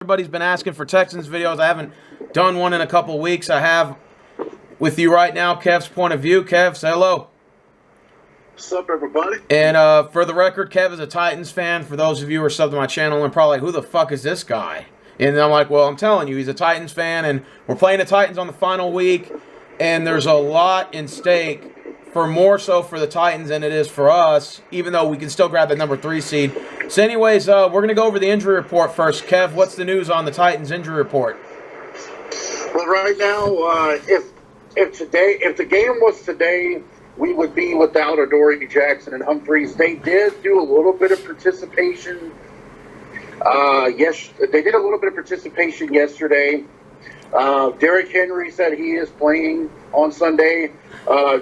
Everybody's been asking for Texans videos. I haven't done one in a couple weeks. I have with you right now Kev's point of view. Kev, say hello. What's up, everybody? And for the record, Kev is a Titans fan. For those of you who are subbed to my channel and probably like, who the fuck is this guy? And I'm like, well, I'm telling you, he's a Titans fan, and we're playing the Titans on the final week, and there's a lot in stake for more so for the Titans than it is for us, even though we can still grab the number 3 seed. So anyways, we're going to go over the injury report first. Kev, what's the news on the Titans injury report? Well, right now, if the game was today, we would be without Adoree Jackson and Humphreys. They did do a little bit of participation. Yes, they did a little bit of participation yesterday. Derrick Henry said he is playing on Sunday.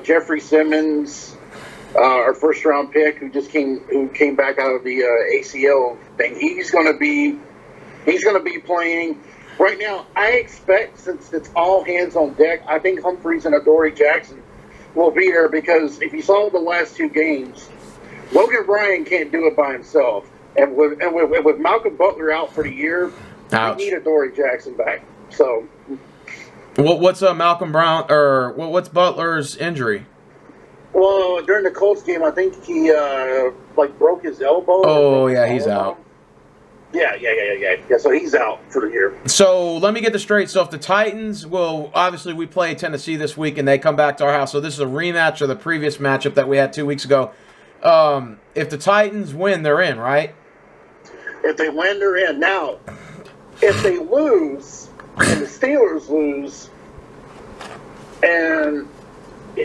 Jeffrey Simmons, our first-round pick, who came back out of the ACL thing, he's going to be playing. Right now, I expect, since it's all hands on deck, I think Humphreys and Adoree Jackson will be there, because if you saw the last 2 games, Logan Ryan can't do it by himself. And with Malcolm Butler out for the year, Ouch. we need Adoree Jackson back. So, What's Malcolm Brown, or what's Butler's injury? well, during the Colts game, I think he broke his elbow. Oh, yeah, he's out. Yeah. So he's out for the year. So let me get this straight. So if the Titans obviously we play Tennessee this week and they come back to our house. So this is a rematch of the previous matchup that we had 2 weeks ago. If the Titans win, they're in, right? If they win, they're in. Now, if they lose and the Steelers lose, and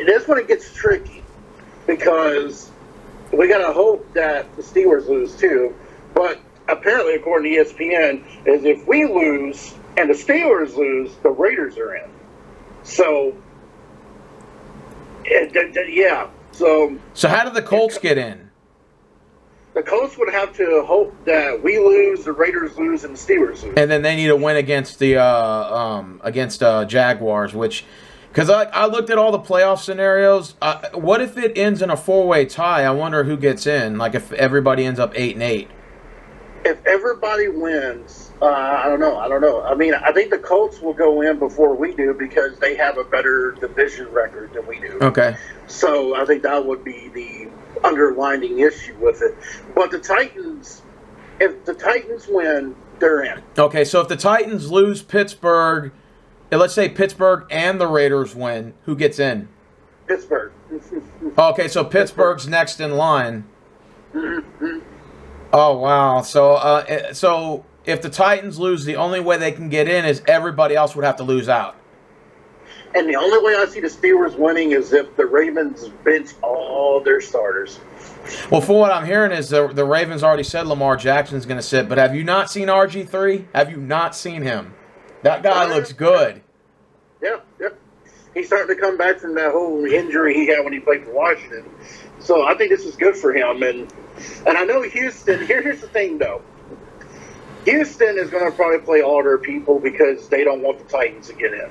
that's when it gets tricky, because we got to hope that the Steelers lose too. But apparently, according to ESPN, is if we lose and the Steelers lose, the Raiders are in. So, yeah. So how did the Colts get in? The Colts would have to hope that we lose, the Raiders lose, and the Steelers lose. And then they need to win against the Jaguars, which, because I looked at all the playoff scenarios. What if it ends in a 4-way tie? I wonder who gets in. Like if everybody ends up 8-8. If everybody wins, I don't know. I mean, I think the Colts will go in before we do, because they have a better division record than we do. Okay. So I think that would be the underlining issue with it. But the Titans, if the Titans win, they're in. Okay, so if the Titans lose Pittsburgh, and let's say Pittsburgh and the Raiders win, who gets in? Pittsburgh. Okay, so Pittsburgh's next in line. Mm-hmm. Oh, wow. So if the Titans lose, the only way they can get in is everybody else would have to lose out. And the only way I see the Steelers winning is if the Ravens bench all their starters. Well, from what I'm hearing is the Ravens already said Lamar Jackson's going to sit, but have you not seen RG3? Have you not seen him? That guy looks good. Yeah. He's starting to come back from that whole injury he had when he played for Washington. So I think this is good for him. And I know Houston, here's the thing, though. Houston is going to probably play all their people because they don't want the Titans to get in.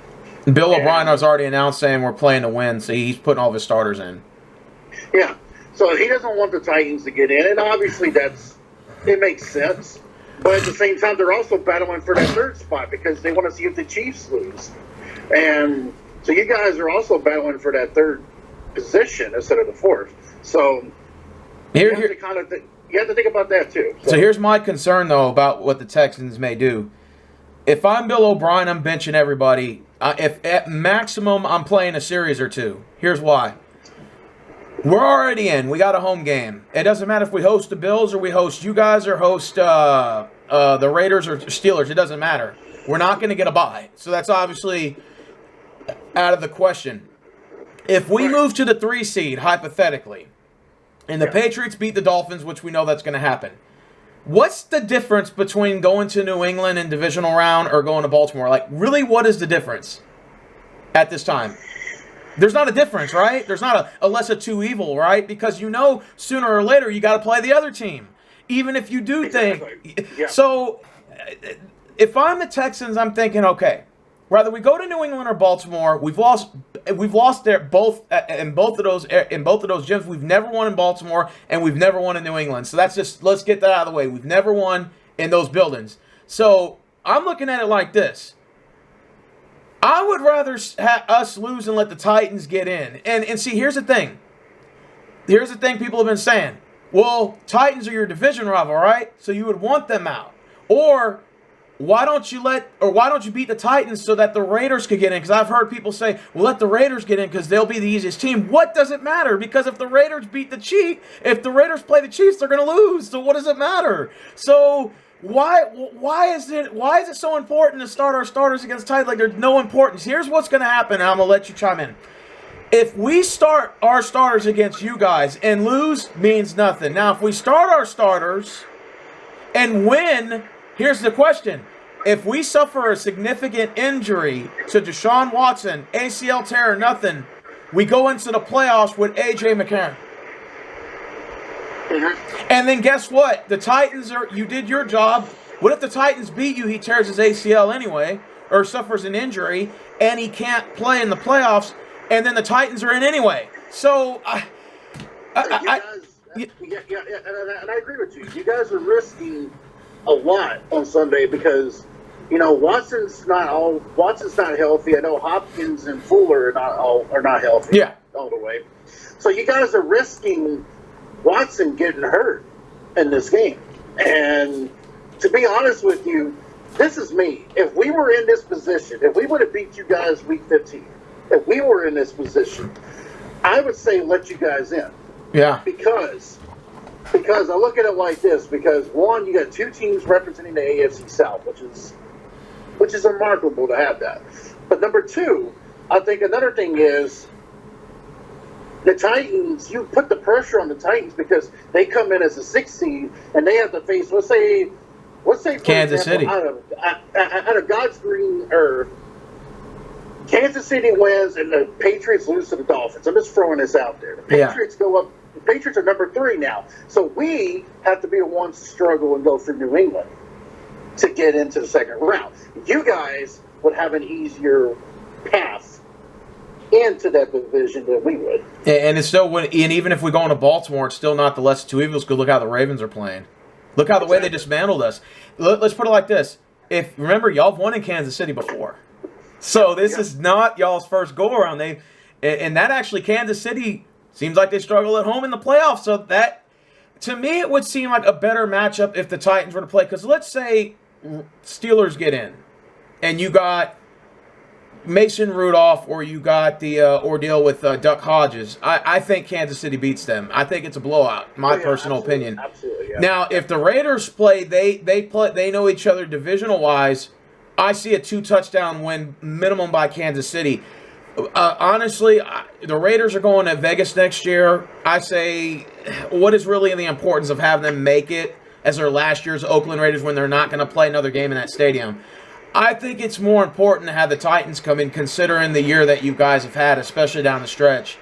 Bill O'Brien has already announced saying we're playing to win, so he's putting all of his starters in. Yeah. So he doesn't want the Titans to get in, and obviously it makes sense. But at the same time, they're also battling for that 3rd spot because they want to see if the Chiefs lose. And so you guys are also battling for that 3rd position instead of the 4th. So you have to think about that too. So here's my concern, though, about what the Texans may do. If I'm Bill O'Brien, I'm benching everybody. If at maximum I'm playing a series or 2. Here's why. We're already in. We got a home game. It doesn't matter if we host the Bills or we host you guys or host the Raiders or Steelers. It doesn't matter. We're not going to get a bye. So that's obviously out of the question. If we move to the 3 seed, hypothetically, and the Patriots beat the Dolphins, which we know that's going to happen, what's the difference between going to New England in divisional round or going to Baltimore? Like, really, what is the difference at this time? There's not a difference, right? There's not a lesser two evil, right? Because you know sooner or later you got to play the other team, even if you do think. Yeah. So, if I'm the Texans, I'm thinking, okay, whether we go to New England or Baltimore, we've lost there both in both of those gyms. We've never won in Baltimore and we've never won in New England. So let's get that out of the way. We've never won in those buildings. So I'm looking at it like this. I would rather us lose and let the Titans get in. And see, here's the thing. Here's the thing people have been saying. Well, Titans are your division rival, right? So you would want them out. Or why don't you beat the Titans so that the Raiders could get in? Because I've heard people say, well, let the Raiders get in because they'll be the easiest team. What does it matter? Because if the Raiders play the Chiefs, they're going to lose. So what does it matter? So why is it so important to start our starters against Titans? Like there's no importance. Here's what's going to happen, and I'm going to let you chime in. If we start our starters against you guys and lose, means nothing. Now, if we start our starters and win, here's the question. If we suffer a significant injury to Deshaun Watson, ACL tear or nothing, we go into the playoffs with A.J. McCarron. Mm-hmm. And then guess what? The Titans you did your job. What if the Titans beat you, he tears his ACL anyway, or suffers an injury, and he can't play in the playoffs, and then the Titans are in anyway. So, and I agree with you. You guys are risking a lot on Sunday because, Watson's not healthy. I know Hopkins and Fuller are not healthy all the way. So you guys are risking Watson getting hurt in this game. And to be honest with you, this is me. If we were in this position, if we would have beat you guys week 15, if we were in this position, I would say let you guys in. Yeah. Because I look at it like this, because one, you got two teams representing the AFC South, which is remarkable to have that. But number two, I think another thing is the Titans, you put the pressure on the Titans because they come in as a 6th seed and they have to face, let's say for Kansas example, City. Out of God's green earth, Kansas City wins and the Patriots lose to the Dolphins. I'm just throwing this out there. The Patriots go up. The Patriots are number 3 now. So we have to be the ones to struggle and go through New England to get into the second round. You guys would have an easier path into that division than we would. And it's still, and even if we go into Baltimore, it's still not the lesser two evils because look how the Ravens are playing. Look how the way they dismantled us. Let's put it like this. Remember, y'all have won in Kansas City before. So this is not y'all's first go-around. And that actually, Kansas City seems like they struggle at home in the playoffs. So that, to me, it would seem like a better matchup if the Titans were to play. Because let's say Steelers get in, and you got Mason Rudolph, or you got the ordeal with Duck Hodges. I think Kansas City beats them. I think it's a blowout. My personal opinion. Absolutely. Yeah. Now, if the Raiders play, they know each other divisional wise. I see a 2-touchdown win minimum by Kansas City. Honestly, the Raiders are going to Vegas next year. I say, what is really the importance of having them make it as their last year's Oakland Raiders when they're not going to play another game in that stadium? I think it's more important to have the Titans come in considering the year that you guys have had, especially down the stretch.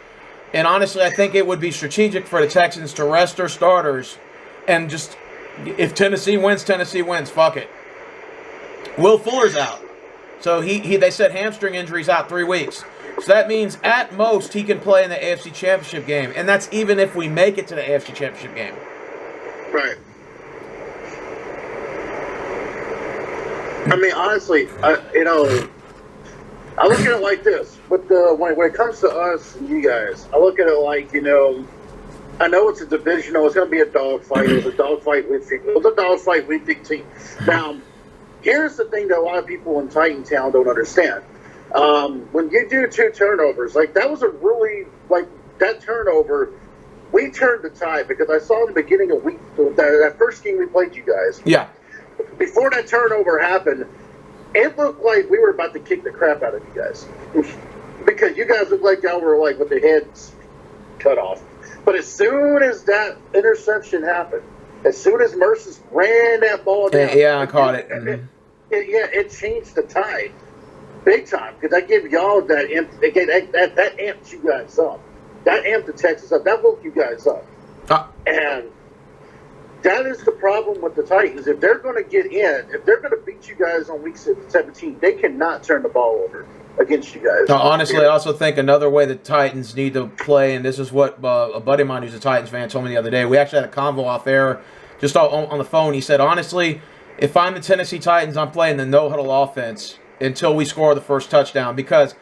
And honestly, I think it would be strategic for the Texans to rest their starters and just, if Tennessee wins, fuck it. Will Fuller's out. So they said hamstring injury's out 3 weeks. So that means at most he can play in the AFC Championship game. And that's even if we make it to the AFC Championship game. Right. I mean, honestly, I look at it like this. When it comes to us and you guys, I look at it like, I know it's a divisional. It's going to be a dogfight. It was a dogfight with 15. Now, here's the thing that a lot of people in Titantown don't understand. When you do 2 turnovers, that was a really, that turnover, we turned the tide because I saw in the beginning of week, that first game we played you guys. Yeah. Before that turnover happened, it looked like we were about to kick the crap out of you guys. Because you guys looked like y'all were with the heads cut off. But as soon as that interception happened, as soon as Merces ran that ball down, I caught it. It changed the tide big time because that gave y'all that amped you guys up. That amped the Texans up. That woke you guys up. And that is the problem with the Titans. If they're going to get in, if they're going to beat you guys on week 17, they cannot turn the ball over against you guys. Now, honestly, I also think another way the Titans need to play, and this is what a buddy of mine who's a Titans fan told me the other day. We actually had a convo off air just on the phone. He said, honestly, if I'm the Tennessee Titans, I'm playing the no-huddle offense until we score the first touchdown, because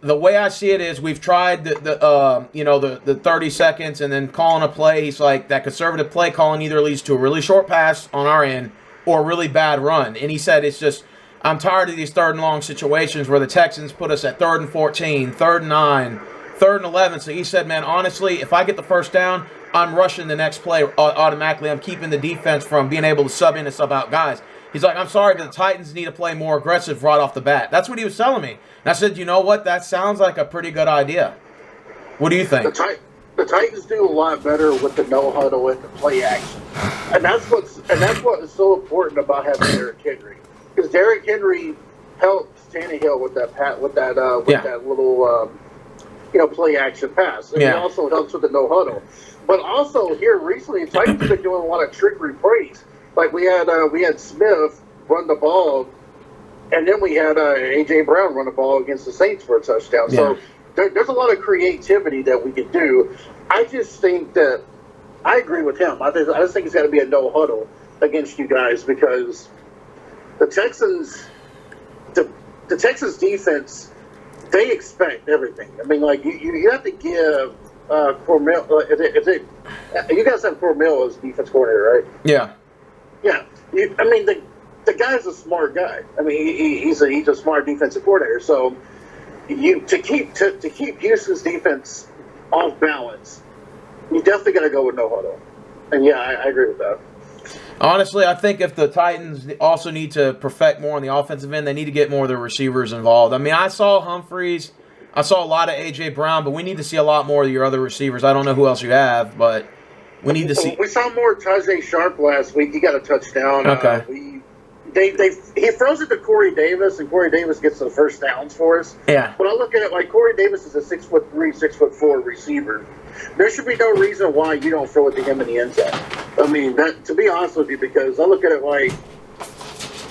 the way I see it is we've tried the 30 seconds and then calling a play. He's like, that conservative play calling either leads to a really short pass on our end or a really bad run. And he said it's just, I'm tired of these third and long situations where the Texans put us at 3rd and 14, 3rd and 9, 3rd and 11. So he said, man, honestly, if I get the first down, I'm rushing the next play automatically. I'm keeping the defense from being able to sub in and sub out guys. He's like, I'm sorry, but the Titans need to play more aggressive right off the bat. That's what he was telling me. And I said, you know what? That sounds like a pretty good idea. What do you think? The Titans do a lot better with the no huddle and the play action, and that's what is so important about having Derrick Henry, because Derrick Henry helps Tannehill with that little play action pass, and he also helps with the no huddle. But also here recently, the Titans have been doing a lot of trickery plays. Like we had Smith run the ball, and then we had A.J. Brown run the ball against the Saints for a touchdown. Yeah. So there's a lot of creativity that we could do. I just think that I agree with him. I just think it's got to be a no huddle against you guys, because the Texans defense, they expect everything. I mean, like you have to give Cormel. You guys have Cormel as defense coordinator, right? Yeah. Yeah, I mean the guy's a smart guy. I mean he's a smart defensive coordinator. So to keep Houston's defense off balance, you definitely got to go with no huddle. And yeah, I agree with that. Honestly, I think if the Titans also need to perfect more on the offensive end, they need to get more of the receivers involved. I mean, I saw Humphreys, I saw a lot of A.J. Brown, but we need to see a lot more of your other receivers. I don't know who else you have, but we need to see. We saw more Tajay Sharp last week. He got a touchdown. Okay. He throws it to Corey Davis, and Corey Davis gets the first downs for us. Yeah. But I look at it like Corey Davis is a 6'3", 6'4" receiver. There should be no reason why you don't throw it to him in the end zone. I mean, that, to be honest with you, because I look at it like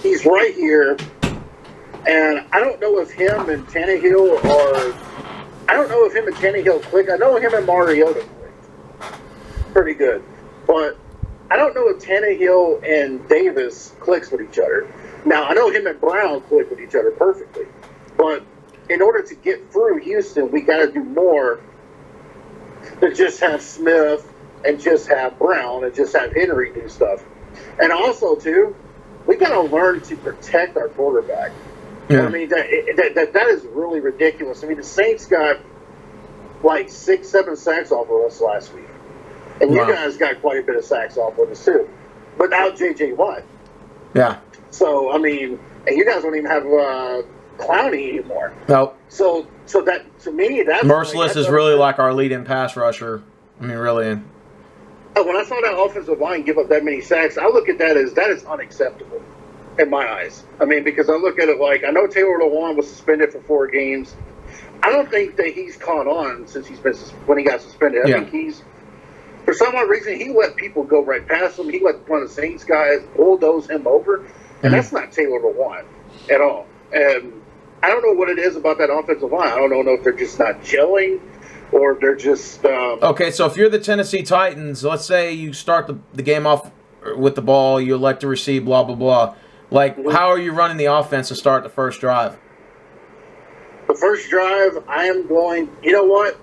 he's right here, and I don't know if him and Tannehill click. I know him and Mariota click pretty good, but I don't know if Tannehill and Davis clicks with each other. Now, I know him and Brown click with each other perfectly, but in order to get through Houston, we got to do more than just have Smith and just have Brown and just have Henry do stuff. And also, too, we got to learn to protect our quarterback. Yeah. I mean, that is really ridiculous. I mean, the Saints got like 6-7 sacks off of us last week. And you guys got quite a bit of sacks off with us, too. Without J.J. Watt. Yeah. So, I mean, and you guys don't even have Clowney anymore. Nope. So that, to me, that's... Merciless is really like our lead-in pass rusher. I mean, really. When I saw that offensive line give up that many sacks, I look at that is unacceptable in my eyes. I mean, because I look at it like, I know Taylor Lewan was suspended for 4 games. I don't think that he's caught on since when he got suspended. I think he's... For some odd reason, he let people go right past him. He let one of the Saints guys bulldoze him over. And that's not Taylor Lewan at all. And I don't know what it is about that offensive line. I don't know if they're just not gelling or they're just... Okay, so if you're the Tennessee Titans, let's say you start the game off with the ball, you elect to receive, blah, blah, blah. Like, how are you running the offense to start the first drive? The first drive, I am going... You know what?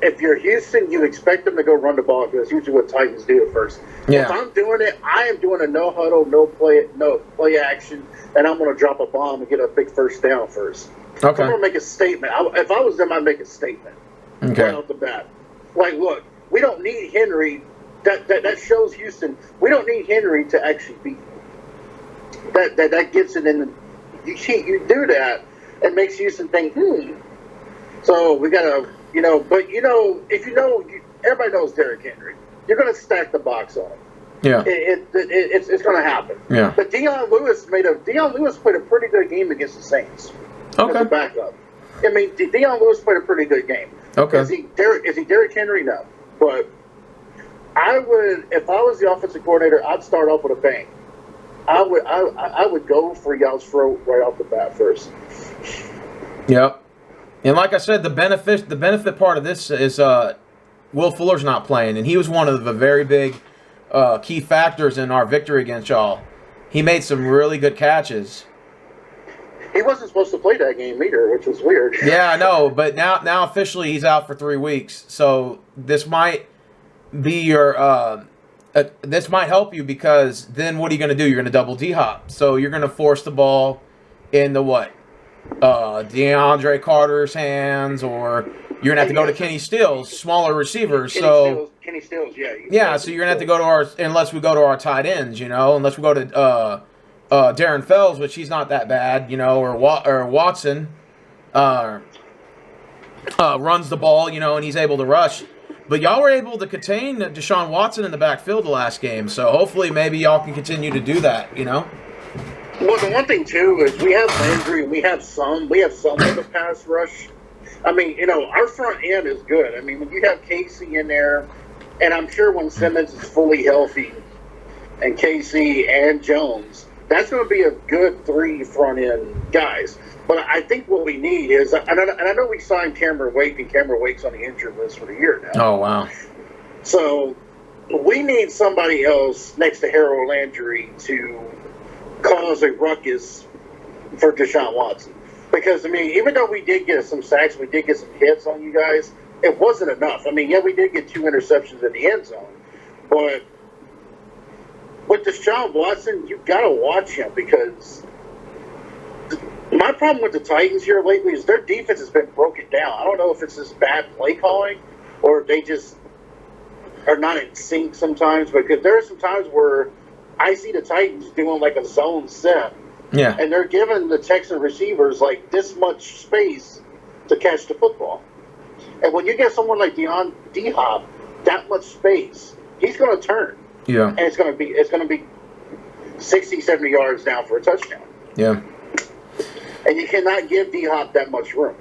If you're Houston, you expect them to go run the ball, because that's usually what Titans do at first. Yeah. If I'm doing it, I am doing a no huddle, no play action, and I'm going to drop a bomb and get a big first down first. Okay. I'm going to make a statement. If I was them, I'd make a statement right off the bat. Like, look, we don't need Henry. That shows Houston we don't need Henry to actually beat them. That gets it in. You do that, it makes Houston think, So we got to. But if everybody knows Derrick Henry, you're going to stack the box on him. Yeah, it's going to happen. Yeah, but Dion Lewis played a pretty good game against the Saints. Okay, as a backup. I mean, Dion Lewis played a pretty good game. Okay, is he Derrick Henry? No, but I would, if I was the offensive coordinator, I'd start off with a bang. I would go for y'all's throat right off the bat first. Yep. And like I said, the benefit part of this is Will Fuller's not playing, and he was one of the very big key factors in our victory against y'all. he made some really good catches. He wasn't supposed to play that game either, which was weird. Yeah, I know, but now officially he's out for 3 weeks. So this might be your this might help you, because then what are you going to do? You're going to double D-hop. So you're going to force the ball into what? DeAndre Carter's hands, or you're going to have to go to Kenny Stills, smaller receivers. Kenny Stills, yeah. Yeah, so you're going to have to go to unless we go to our tight ends, unless we go to Darren Fells, which he's not that bad, or Watson runs the ball, and he's able to rush. But y'all were able to contain Deshaun Watson in the backfield the last game, so hopefully maybe y'all can continue to do that, Well, the one thing too is we have Landry and we have some of the pass rush. I mean, our front end is good. I mean, when you have Casey in there, and I'm sure when Simmons is fully healthy, and Casey and Jones, that's going to be a good 3 front end guys. But I think what we need is, and I know we signed Cameron Wake, and Cameron Wake's on the injured list for the year now. Oh, wow. So we need somebody else next to Harold Landry to cause a ruckus for Deshaun Watson. Because, I mean, even though we did get some sacks, we did get some hits on you guys, it wasn't enough. I mean, yeah, we did get 2 interceptions in the end zone. But with Deshaun Watson, you've got to watch him, because my problem with the Titans here lately is their defense has been broken down. I don't know if it's just bad play calling or they just are not in sync sometimes, because there are some times where I see the Titans doing like a zone set. Yeah. And they're giving the Texan receivers like this much space to catch the football. And when you get someone like D-Hop that much space, he's going to turn. Yeah. And it's going to be 60, 70 yards down for a touchdown. Yeah. And you cannot give D-Hop that much room.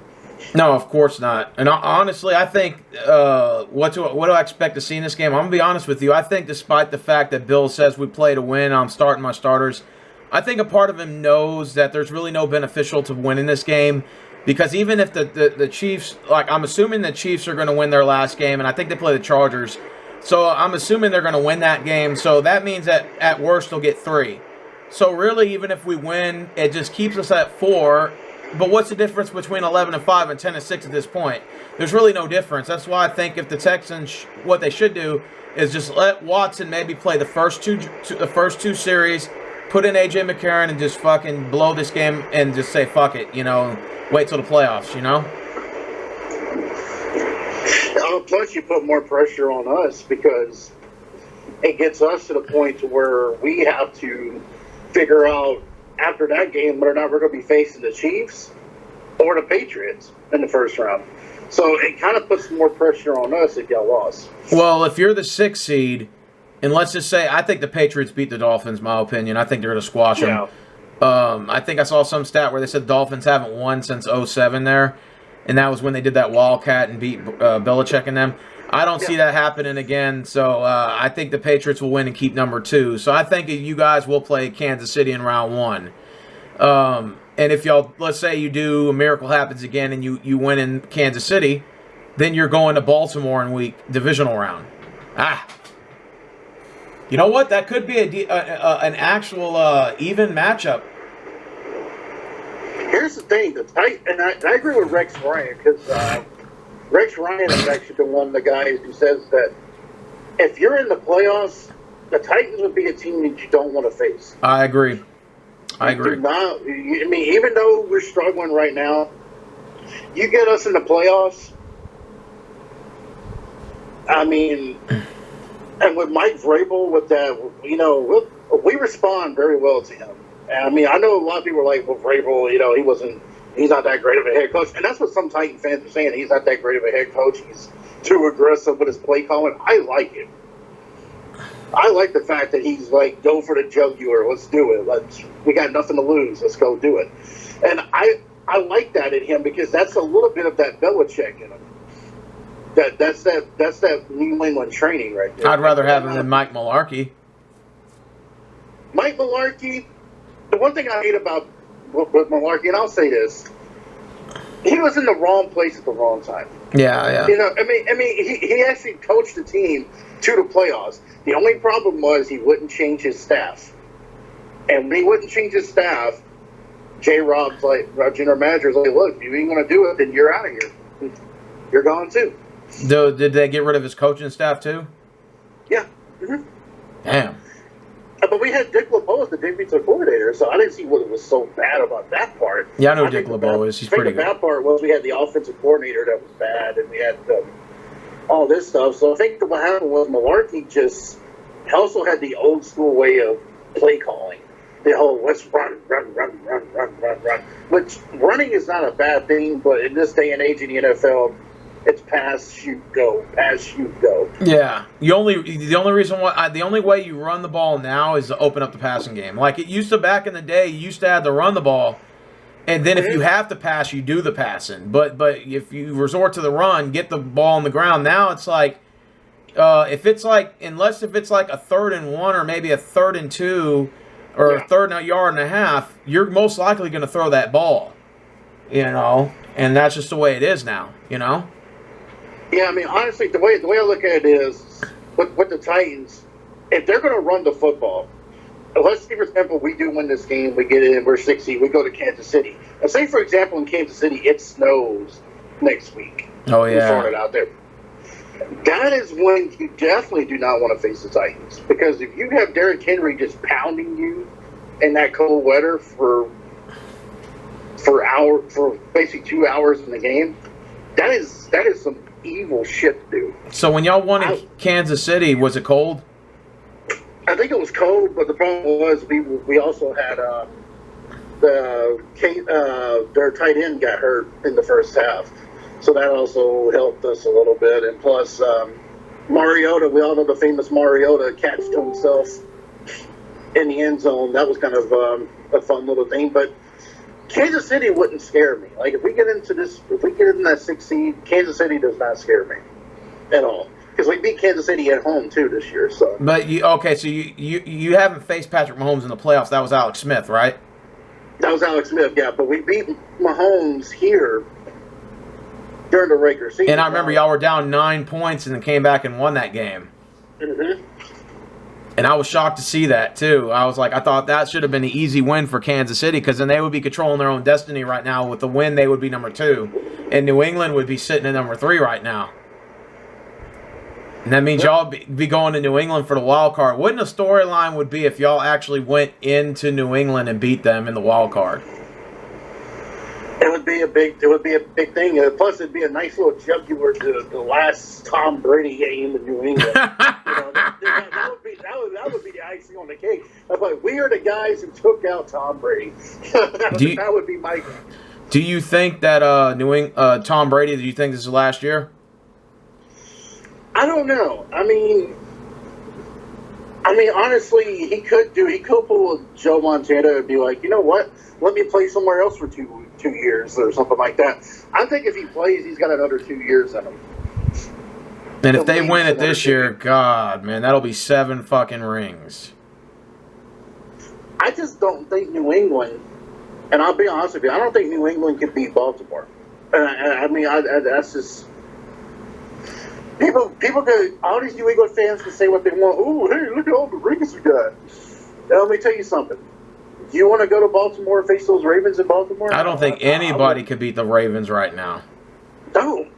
No, of course not. And honestly, I think what do I expect to see in this game? I'm going to be honest with you. I think despite the fact that Bill says we play to win, I'm starting my starters, I think a part of him knows that there's really no beneficial to winning this game, because even if the Chiefs, like I'm assuming the Chiefs are going to win their last game, and I think they play the Chargers, so I'm assuming they're going to win that game, so that means that at worst they'll get 3. So really, even if we win, it just keeps us at 4. But what's the difference between 11-5 and 10-6 at this point? There's really no difference. That's why I think if the Texans, what they should do is just let Watson maybe play the first two series, put in A.J. McCarron, and just fucking blow this game and just say fuck it, wait till the playoffs, Plus, you put more pressure on us, because it gets us to the point to where we have to figure out after that game whether or not we're going to be facing the Chiefs or the Patriots in the first round. So it kind of puts more pressure on us if y'all lost. Well, if you're the 6th seed, and let's just say, I think the Patriots beat the Dolphins, my opinion. I think they're going to squash them. I think I saw some stat where they said the Dolphins haven't won since 2007 there, and that was when they did that Wildcat and beat Belichick and them. I don't see that happening again, so I think the Patriots will win and keep number 2. So I think you guys will play Kansas City in round 1. And if y'all, let's say you do, a miracle happens again and you win in Kansas City, then you're going to Baltimore in divisional round. You know what? That could be an actual even matchup. Here's the thing, I agree with Rex Ryan, because Rex Ryan is actually one of the guys who says that if you're in the playoffs, the Titans would be a team that you don't want to face. I agree. Do not, I mean, even though we're struggling right now, you get us in the playoffs. I mean, and with Mike Vrabel, with that, we respond very well to him. And I mean, I know a lot of people are like, well, Vrabel, he's not that great of a head coach. And that's what some Titan fans are saying. He's not that great of a head coach. He's too aggressive with his play calling. I like it. I like the fact that he's like, go for the jugular. Let's do it. We got nothing to lose. Let's go do it. And I like that in him, because that's a little bit of that Belichick in him. That's that New England training right there. I'd rather have him than Mike Mularkey. Mike Mularkey, the one thing I hate about with Mularkey, and I'll say this, he was in the wrong place at the wrong time. Yeah. I mean, he actually coached the team to the playoffs. The only problem was he wouldn't change his staff. and he wouldn't change his staff. J-Rob's like, general manager's like, look, if you ain't going to do it, then you're out of here. You're gone too. Did they get rid of his coaching staff too? Yeah. Mm-hmm. Damn. But we had Dick LeBeau as the defensive coordinator, so I didn't see what was so bad about that part. Yeah, I know Dick LeBeau is. He's pretty good. The bad part was we had the offensive coordinator that was bad, and we had all this stuff. So I think what happened was Malarkey also had the old school way of play calling. The whole let's run. Which running is not a bad thing, but in this day and age in the NFL, it's pass, shoot, go. Pass, shoot, go. Yeah. The only way you run the ball now is to open up the passing game. Like it used to back in the day, you used to have to run the ball, and then if you have to pass, you do the passing. But if you resort to the run, get the ball on the ground. Now it's like if it's like a 3rd and 1 or maybe a 3rd and 2 or a 3rd and a yard and a half, you're most likely going to throw that ball. And that's just the way it is now. Yeah, I mean, honestly, the way I look at it is, with the Titans, if they're going to run the football, let's say, for example, we do win this game, we get in, we're 60, we go to Kansas City. And say, for example, in Kansas City, it snows next week. Oh, yeah. We started out there. That is when you definitely do not want to face the Titans. Because if you have Derrick Henry just pounding you in that cold weather for basically 2 hours in the game, that is some evil shit to do. So when y'all won in Kansas City, was it cold? I think it was cold, but the problem was we also had their tight end got hurt in the first half, so that also helped us a little bit. And plus, Mariota, we all know the famous Mariota catch to himself in the end zone. That was kind of a fun little thing, but Kansas City wouldn't scare me. Like if we get in that 6th seed, Kansas City does not scare me at all. Because we beat Kansas City at home too this year. So. But you haven't faced Patrick Mahomes in the playoffs. That was Alex Smith, right? That was Alex Smith, yeah. But we beat Mahomes here during the regular season. And I remember y'all were down 9 points and then came back and won that game. Mm-hmm. And I was shocked to see that, too. I thought that should have been an easy win for Kansas City because then they would be controlling their own destiny right now. With the win, they would be number 2. And New England would be sitting at number 3 right now. And that means y'all be going to New England for the wild card. Wouldn't the storyline would be if y'all actually went into New England and beat them in the wild card? It would be a big thing. Plus, it'd be a nice little jugular to the last Tom Brady game in New England. That would be the icing on the cake. But we are the guys who took out Tom Brady. That would be my. Do you think that Tom Brady? Do you think this is last year? I don't know. I mean, honestly, he could pull a Joe Montana and be like, you know what? Let me play somewhere else for two years or something like that. I think if he plays, he's got another 2 years in him. And if they win it this year, God, man, that'll be 7 fucking rings. I just don't think New England, and I'll be honest with you, I don't think New England can beat Baltimore. That's just. People could, all these New England fans can say what they want. Oh, hey, look at all the rings we got. Now, let me tell you something. Do you want to go to Baltimore and face those Ravens in Baltimore? I don't think anybody could beat the Ravens right now. Don't.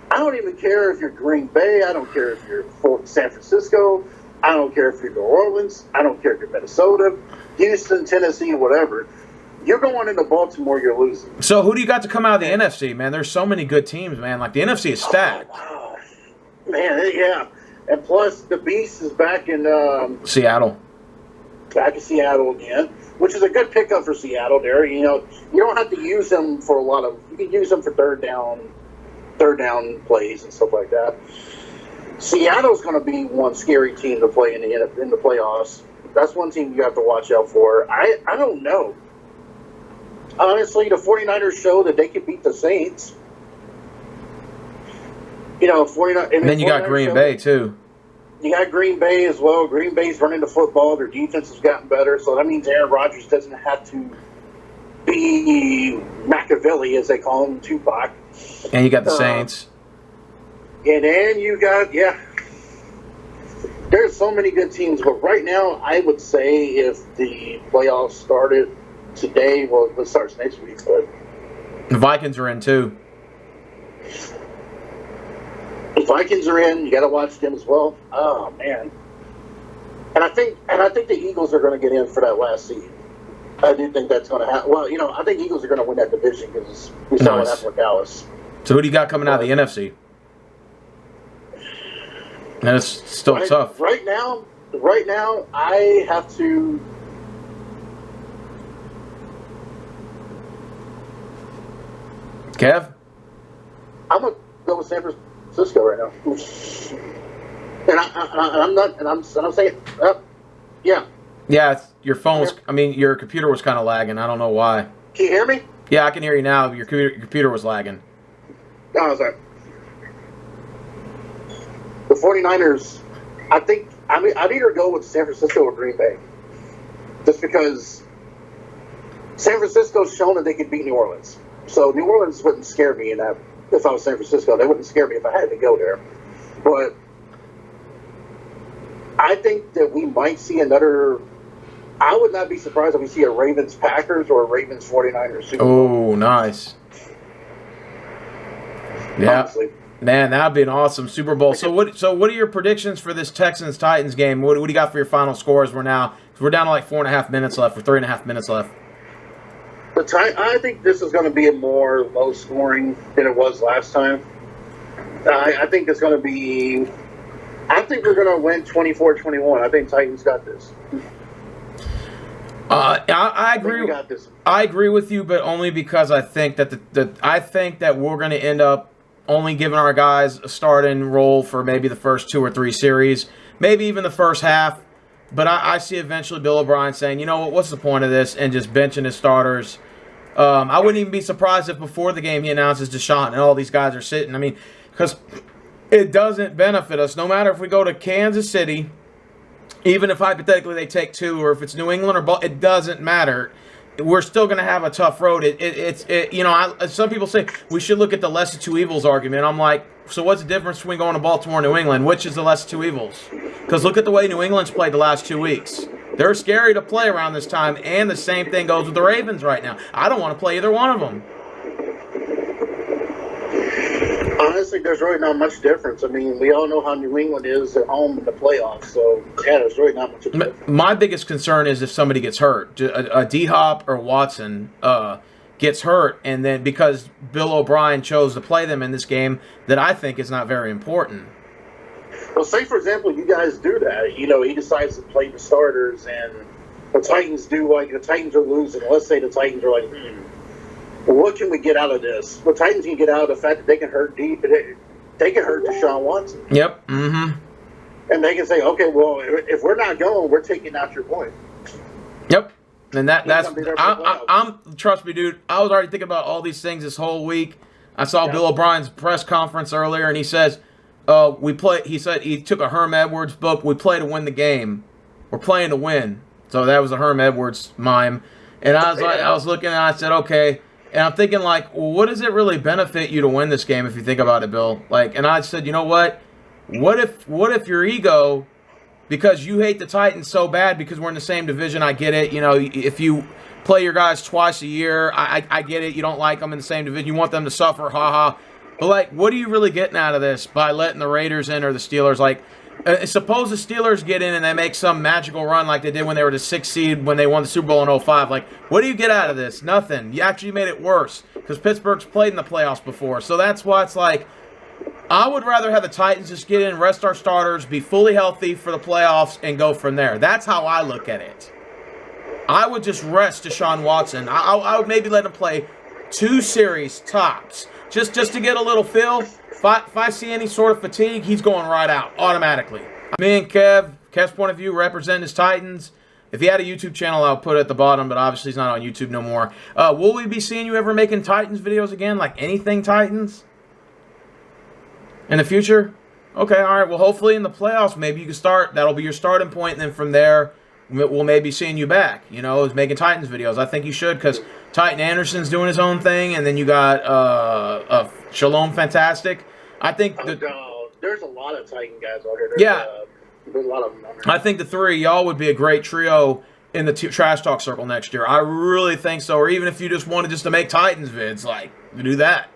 I don't even care if you're Green Bay. I don't care if you're San Francisco. I don't care if you're New Orleans. I don't care if you're Minnesota, Houston, Tennessee, whatever. You're going into Baltimore, you're losing. So who do you got to come out of the NFC, man? There's so many good teams, man. Like, the NFC is stacked. Oh, man, yeah. And plus, the Beast is back in Seattle. Back in Seattle again, which is a good pickup for Seattle there. You know, you don't have to use them for a lot of. You can use them for third down plays and stuff like that. Seattle's going to be one scary team to play in the playoffs. That's one team you have to watch out for. I don't know. Honestly, the 49ers show that they can beat the Saints. You know, 49. And then you got Green Bay too. You got Green Bay as well. Green Bay's running the football. Their defense has gotten better, so that means Aaron Rodgers doesn't have to be Machiavelli, as they call him, Tupac. And you got the Saints. And then you got, There's so many good teams, but right now, I would say if the playoffs started today, well, it starts next week, but The Vikings are in too. the Vikings are in. You got to watch them as well. Oh man, and I think the Eagles are going to get in for that last seed. I do think that's going to happen. Well, I think Eagles are going to win that division because we saw what happened with Dallas. So who do you got coming out of the NFC? And it's still tough. Right now, I have to. Kev? I'm gonna go with San Francisco right now, and I'm saying, yeah. Yeah, your phone's. I mean, your computer was kind of lagging. I don't know why. Can you hear me? Yeah, I can hear you now. Your computer was lagging. Oh, was that? The 49ers, I'd either go with San Francisco or Green Bay. Just because San Francisco's shown that they could beat New Orleans. So New Orleans wouldn't scare me if I was San Francisco. They wouldn't scare me if I had to go there. But I think that we might see another. I would not be surprised if we see a Ravens-Packers or a Ravens-49ers Super Bowl. Oh, nice. Yeah. Honestly. Man, that'd be an awesome Super Bowl. So what are your predictions for this Texans-Titans game? What do you got for your final scores? We're down to like 4.5 minutes left, or 3.5 minutes left. I think this is going to be a more low scoring than it was last time. I think it's going to be. I think we're going to win 24-21. I think Titans got this. I agree. I agree with you, but only because I think that that we're going to end up only giving our guys a starting role for maybe the first 2 or 3 series, maybe even the first half. But I see eventually Bill O'Brien saying, you know what, what's the point of this, and just benching his starters. I wouldn't even be surprised if before the game he announces Deshaun and all these guys are sitting. I mean, because it doesn't benefit us. No matter if we go to Kansas City, even if hypothetically they take 2, or if it's New England or Baltimore, it doesn't matter. We're still going to have a tough road. Some people say we should look at the lesser 2 evils argument. I'm like, so what's the difference between going to Baltimore and New England? Which is the lesser 2 evils? Because look at the way New England's played the last 2 weeks. They're scary to play around this time, and the same thing goes with the Ravens right now. I don't want to play either one of them. Honestly, there's really not much difference. I mean, we all know how New England is at home in the playoffs, so yeah, there's really not much difference. My biggest concern is if somebody gets hurt. A D-Hop or Watson gets hurt, and then because Bill O'Brien chose to play them in this game that I think is not very important. Well, say, for example, you guys do that. He decides to play the starters, and the Titans the Titans are losing. Let's say the Titans are like, well, what can we get out of this? The Titans can get out of the fact that they can hurt they can hurt Deshaun Watson. Yep. Mm-hmm. And they can say, okay, well, if we're not going, we're taking out your point. Yep. And I'm trust me, dude. I was already thinking about all these things this whole week. I saw Bill O'Brien's press conference earlier, and he says, he said he took a Herm Edwards book. We play to win the game. We're playing to win. So that was a Herm Edwards mime. And I was looking and I said, okay. And I'm thinking, like, well, what does it really benefit you to win this game if you think about it, Bill? Like, and I said, you know what? What if your ego, because you hate the Titans so bad because we're in the same division, I get it. If you play your guys twice a year, I get it. You don't like them in the same division. You want them to suffer, haha. But, like, what are you really getting out of this by letting the Raiders in or the Steelers? Like, suppose the Steelers get in and they make some magical run like they did when they were the 6th seed when they won the Super Bowl in 05. Like, what do you get out of this? Nothing. You actually made it worse because Pittsburgh's played in the playoffs before. So that's why it's like, I would rather have the Titans just get in, rest our starters, be fully healthy for the playoffs, and go from there. That's how I look at it. I would just rest Deshaun Watson. I would maybe let him play 2 series tops just to get a little feel. If I see any sort of fatigue, he's going right out automatically. Me and Kev's point of view, representing his Titans. If he had a YouTube channel, I'll put it at the bottom, but obviously he's not on YouTube no more. Will we be seeing you ever making Titans videos again, like anything Titans? In the future? Okay, all right. Well, hopefully in the playoffs, maybe you can start. That'll be your starting point, and then from there, we'll maybe seeing you back, is making Titans videos. I think you should, because Titan Anderson's doing his own thing, and then you got Shalom Fantastic. I think there's a lot of Titan guys out here. There's a lot of them on there. I think the three of y'all would be a great trio in the trash talk circle next year. I really think so. Or even if you just wanted just to make Titans vids, like do that.